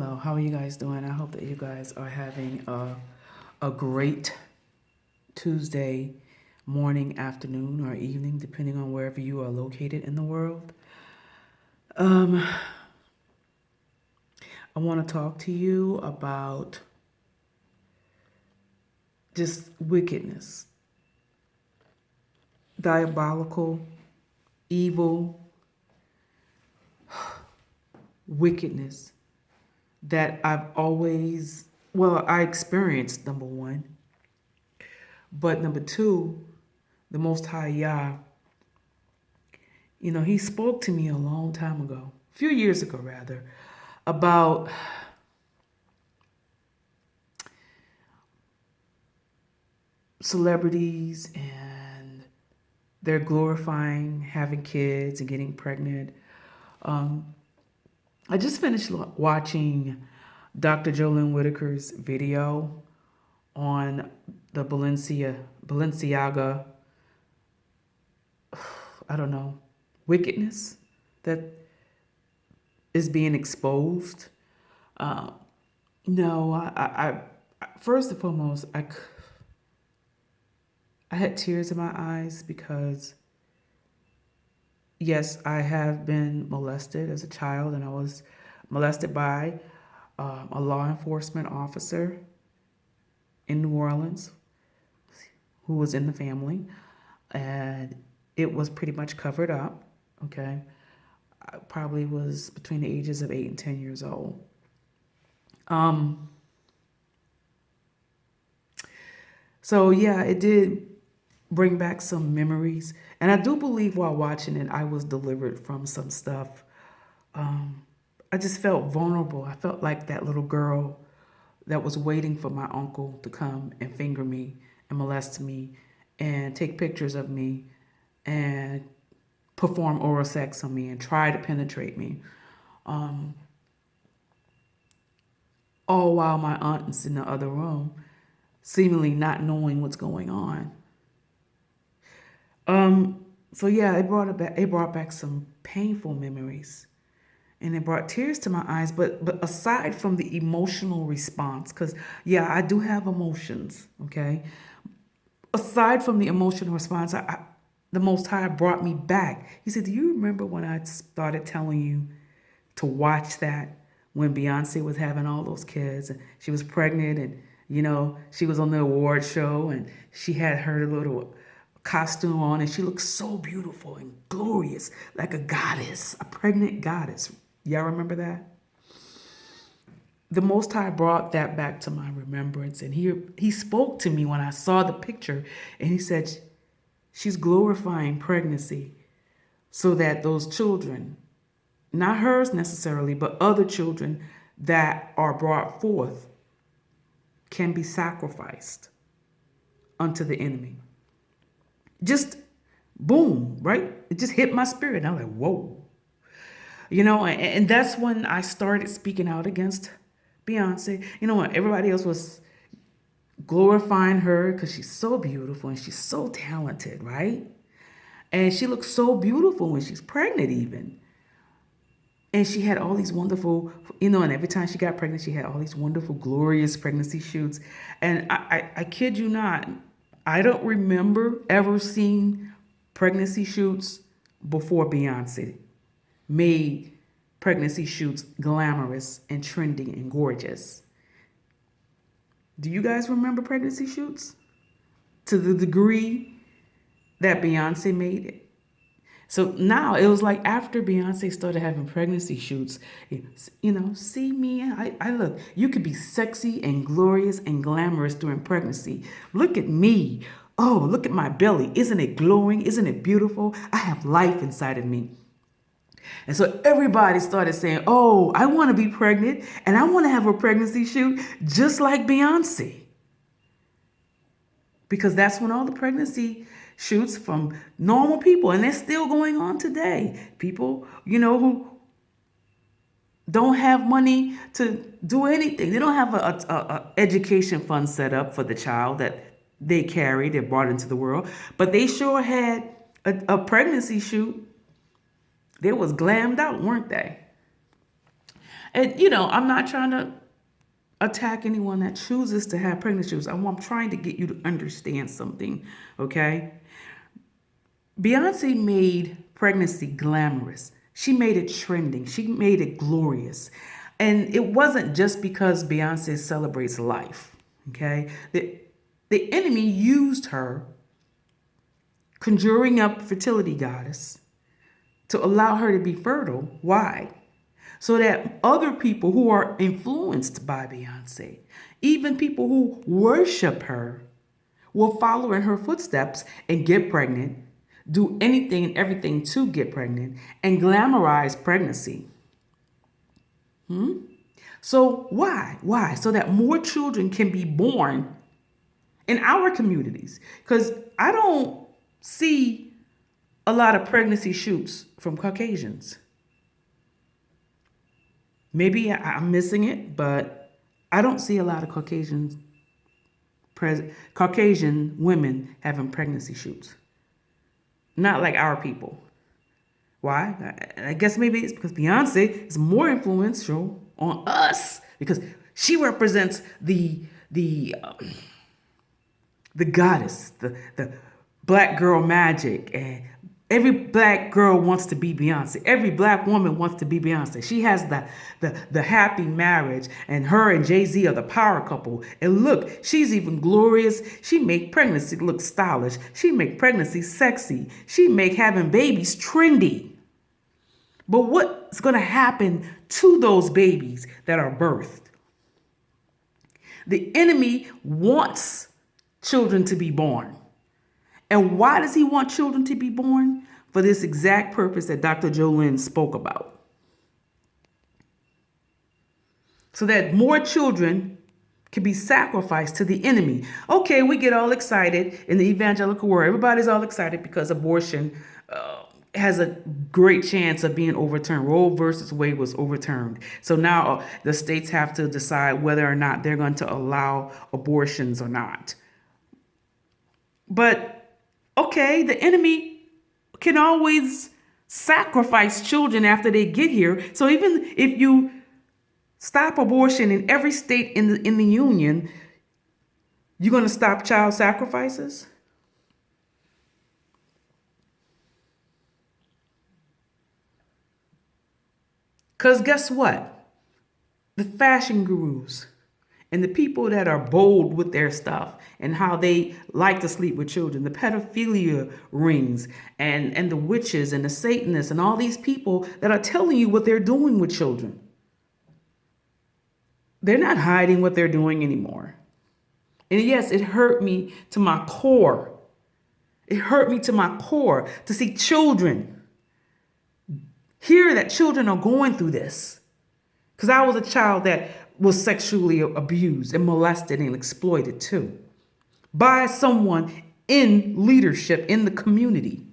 Hello, how are you guys doing? I hope that you guys are having a great Tuesday morning, afternoon, or evening, depending on wherever you are located in the world. I want to talk to you about just wickedness, diabolical, evil, wickedness that I experienced, number one. But number two, the Most High Yah, he spoke to me a long time ago, a few years ago rather, about celebrities and they're glorifying having kids and getting pregnant. I just finished watching Dr. Jolene Whitaker's video on the Balenciaga, I don't know, wickedness that is being exposed. No, I first and foremost, I had tears in my eyes because, yes, I have been molested as a child, and I was molested by a law enforcement officer in New Orleans who was in the family, and it was pretty much covered up, okay? I probably was between the ages of 8 and 10 years old. So yeah, it did bring back some memories. And I do believe while watching it, I was delivered from some stuff. I just felt vulnerable. I felt like that little girl that was waiting for my uncle to come and finger me and molest me and take pictures of me and perform oral sex on me and try to penetrate me. All while my aunt is in the other room, seemingly not knowing what's going on. So yeah, it brought back some painful memories, and it brought tears to my eyes. But aside from the emotional response, because yeah, I do have emotions. Okay, aside from the emotional response, the Most High brought me back. He said, "Do you remember when I started telling you to watch that when Beyonce was having all those kids and she was pregnant and she was on the award show and she had her little costume on and she looked so beautiful and glorious, like a goddess, a pregnant goddess." Y'all remember that? The Most High brought that back to my remembrance, and he spoke to me when I saw the picture, and he said, she's glorifying pregnancy so that those children, not hers necessarily, but other children that are brought forth, can be sacrificed unto the enemy. Just boom, right? It just hit my spirit. And I was like, whoa. And that's when I started speaking out against Beyonce. When everybody else was glorifying her because she's so beautiful and she's so talented, right? And she looks so beautiful when she's pregnant even. And she had all these wonderful, and every time she got pregnant, she had all these wonderful, glorious pregnancy shoots. And I kid you not, I don't remember ever seeing pregnancy shoots before Beyonce made pregnancy shoots glamorous and trending and gorgeous. Do you guys remember pregnancy shoots? To the degree that Beyonce made it. So now it was like after Beyonce started having pregnancy shoots, see me, I look, you could be sexy and glorious and glamorous during pregnancy. Look at me. Oh, look at my belly. Isn't it glowing? Isn't it beautiful? I have life inside of me. And so everybody started saying, oh, I want to be pregnant and I want to have a pregnancy shoot just like Beyonce. Because that's when all the pregnancy shoots from normal people, and they're still going on today. People, who don't have money to do anything. They don't have a education fund set up for the child that they carried and brought into the world. But they sure had a pregnancy shoot. They was glammed out, weren't they? And, I'm not trying to attack anyone that chooses to have pregnancies. I'm trying to get you to understand something, okay? Beyonce made pregnancy glamorous. She made it trending. She made it glorious. And it wasn't just because Beyonce celebrates life, okay? The enemy used her, conjuring up fertility goddess, to allow her to be fertile. Why? So that other people who are influenced by Beyonce, even people who worship her, will follow in her footsteps and get pregnant, do anything and everything to get pregnant, and glamorize pregnancy. So why? Why? So that more children can be born in our communities. Because I don't see a lot of pregnancy shoots from Caucasians. Maybe I'm missing it, but I don't see a lot of Caucasian women having pregnancy shoots. Not like our people. Why? I guess maybe it's because Beyonce is more influential on us because she represents the goddess, the black girl magic, and every black girl wants to be Beyonce. Every black woman wants to be Beyonce. She has the happy marriage, and her and Jay-Z are the power couple. And look, she's even glorious. She make pregnancy look stylish. She make pregnancy sexy. She make having babies trendy. But what's going to happen to those babies that are birthed? The enemy wants children to be born. And why does he want children to be born? For this exact purpose that Dr. Jolene spoke about. So that more children can be sacrificed to the enemy. Okay, we get all excited in the evangelical world. Everybody's all excited because abortion has a great chance of being overturned. Roe versus Wade was overturned. So now the states have to decide whether or not they're going to allow abortions or not. But, okay, the enemy can always sacrifice children after they get here. So even if you stop abortion in every state in the union, you're going to stop child sacrifices? Because guess what? The fashion gurus and the people that are bold with their stuff and how they like to sleep with children, the pedophilia rings and the witches and the Satanists and all these people that are telling you what they're doing with children. They're not hiding what they're doing anymore. And yes, it hurt me to my core. It hurt me to my core to see children, hear that children are going through this. Because I was a child that was sexually abused and molested and exploited too by someone in leadership in the community,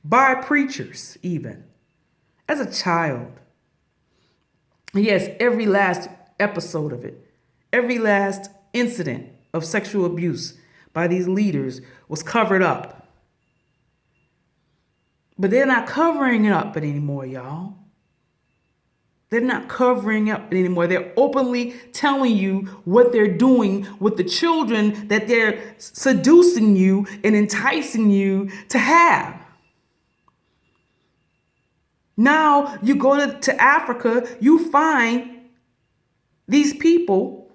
by preachers even, as a child. And yes, every last episode of it, every last incident of sexual abuse by these leaders was covered up. But they're not covering it up anymore, y'all. They're not covering up anymore. They're openly telling you what they're doing with the children that they're seducing you and enticing you to have. Now you go to Africa, you find these people,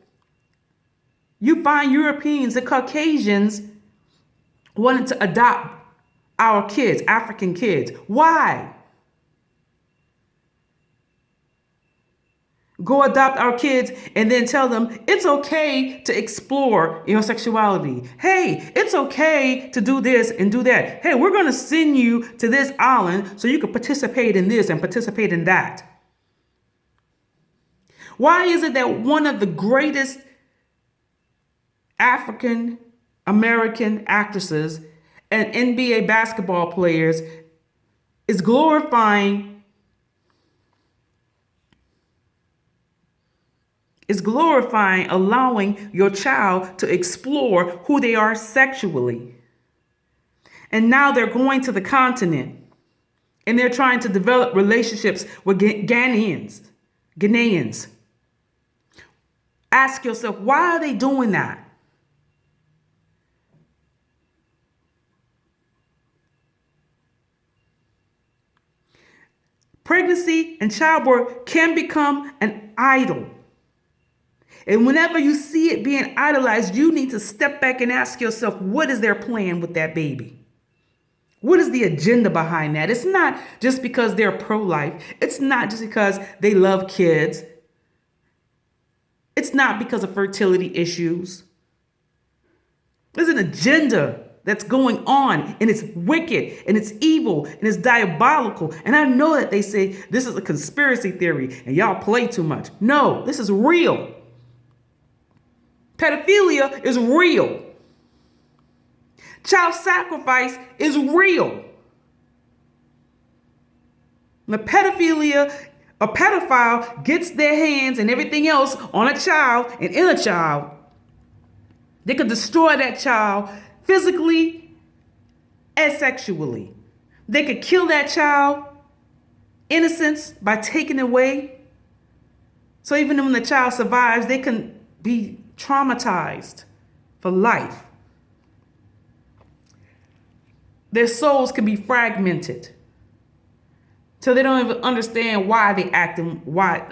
you find Europeans and Caucasians wanting to adopt our kids, African kids. Why? Go adopt our kids and then tell them it's okay to explore your sexuality. Hey, it's okay to do this and do that. Hey, we're going to send you to this island so you can participate in this and participate in that. Why is it that one of the greatest African American actresses and NBA basketball players is glorifying allowing your child to explore who they are sexually? And now they're going to the continent and they're trying to develop relationships with Ghanaians, Ghanaians. Ask yourself, why are they doing that? Pregnancy and childbirth can become an idol. And whenever you see it being idolized, you need to step back and ask yourself, what is their plan with that baby? What is the agenda behind that? It's not just because they're pro-life. It's not just because they love kids. It's not because of fertility issues. There's an agenda that's going on, and it's wicked, and it's evil, and it's diabolical. And I know that they say this is a conspiracy theory, and y'all play too much. No, this is real. Pedophilia is real. Child sacrifice is real. The a pedophile gets their hands and everything else on a child and in a child. They could destroy that child physically and sexually. They could kill that child, innocence, by taking it away. So even when the child survives, they can be traumatized for life. Their souls can be fragmented. So they don't even understand why they acting,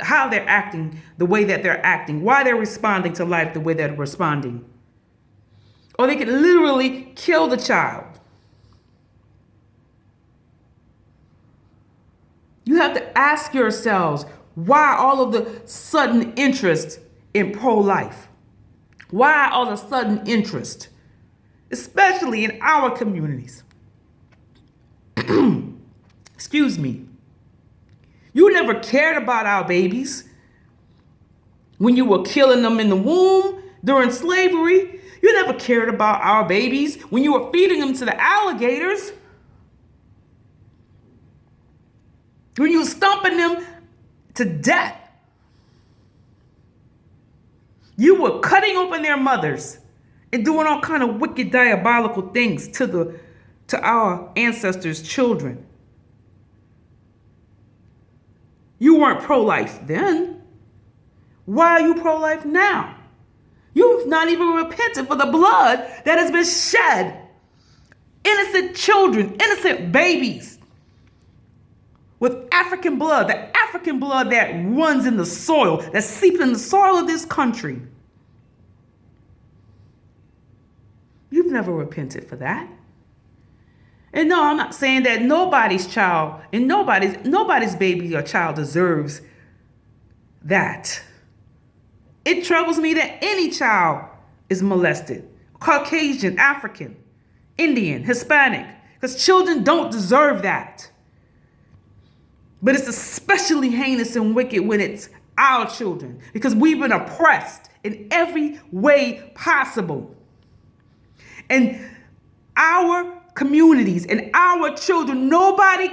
how they're acting the way that they're acting, why they're responding to life the way they're responding. Or they can literally kill the child. You have to ask yourselves, why all of the sudden interest in pro-life? Why all the sudden interest, especially in our communities? Excuse me. You never cared about our babies when you were killing them in the womb during slavery. You never cared about our babies when you were feeding them to the alligators. When you were stomping them to death. You were cutting open their mothers and doing all kind of wicked, diabolical things to our ancestors' children. You weren't pro-life then. Why are you pro-life now? You've not even repented for the blood that has been shed. Innocent children, innocent babies with African blood, the African blood that runs in the soil, that seeps in the soil of this country. You've never repented for that. And no, I'm not saying that nobody's child and nobody's baby or child deserves that. It troubles me that any child is molested. Caucasian, African, Indian, Hispanic, because children don't deserve that. But it's especially heinous and wicked when it's our children, because we've been oppressed in every way possible. And our communities and our children, nobody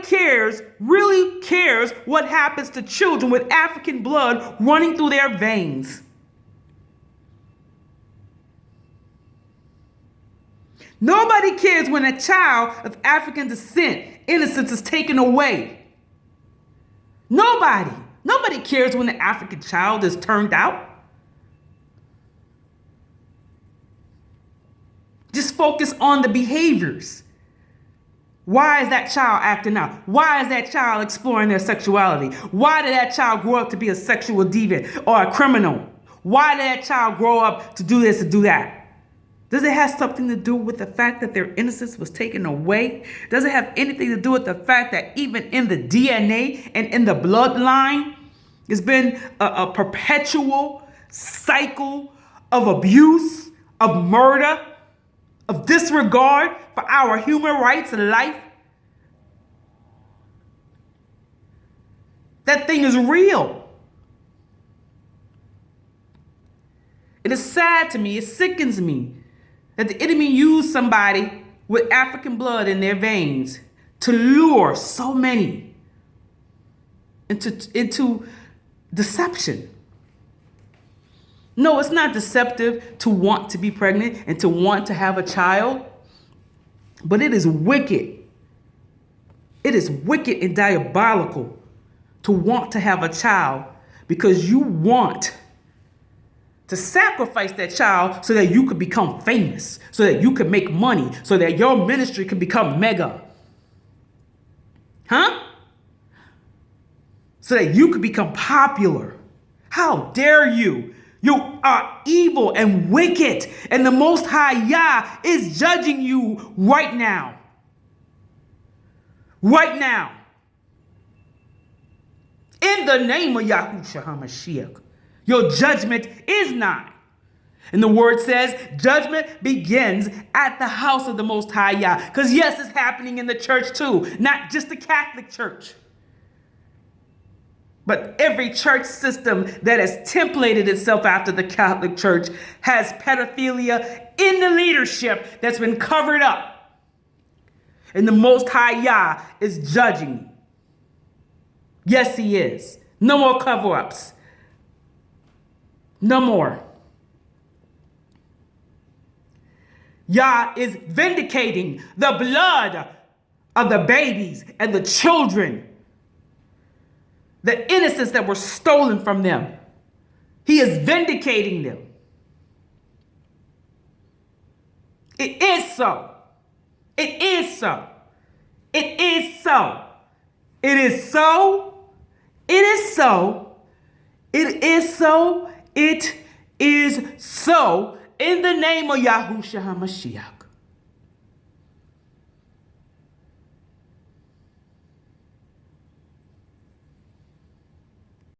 really cares what happens to children with African blood running through their veins. Nobody cares when a child of African descent, innocence, is taken away. Nobody cares when the African child is turned out. Just focus on the behaviors. Why is that child acting out? Why is that child exploring their sexuality? Why did that child grow up to be a sexual deviant or a criminal? Why did that child grow up to do this, to do that? Does it have something to do with the fact that their innocence was taken away? Does it have anything to do with the fact that even in the DNA and in the bloodline, there's been a perpetual cycle of abuse, of murder, of disregard for our human rights and life? That thing is real. It is sad to me, it sickens me that the enemy used somebody with African blood in their veins to lure so many into deception. No, it's not deceptive to want to be pregnant and to want to have a child, but it is wicked. It is wicked and diabolical to want to have a child because you want to sacrifice that child so that you could become famous, so that you could make money, so that your ministry can become mega. Huh? So that you could become popular. How dare you? You are evil and wicked, and the Most High Yah is judging you right now. Right now. In the name of Yahushua HaMashiach, your judgment is nigh. And the word says judgment begins at the house of the Most High Yah. Because yes, it's happening in the church too, not just the Catholic Church. But every church system that has templated itself after the Catholic Church has pedophilia in the leadership that's been covered up. And the Most High Yah is judging you. Yes, he is. No more cover-ups. No more. Yah is vindicating the blood of the babies and the children, the innocents that were stolen from them. He is vindicating them. It is so. It is so. It is so. It is so. It is so. It is so. It is so. In the name of Yahushua HaMashiach.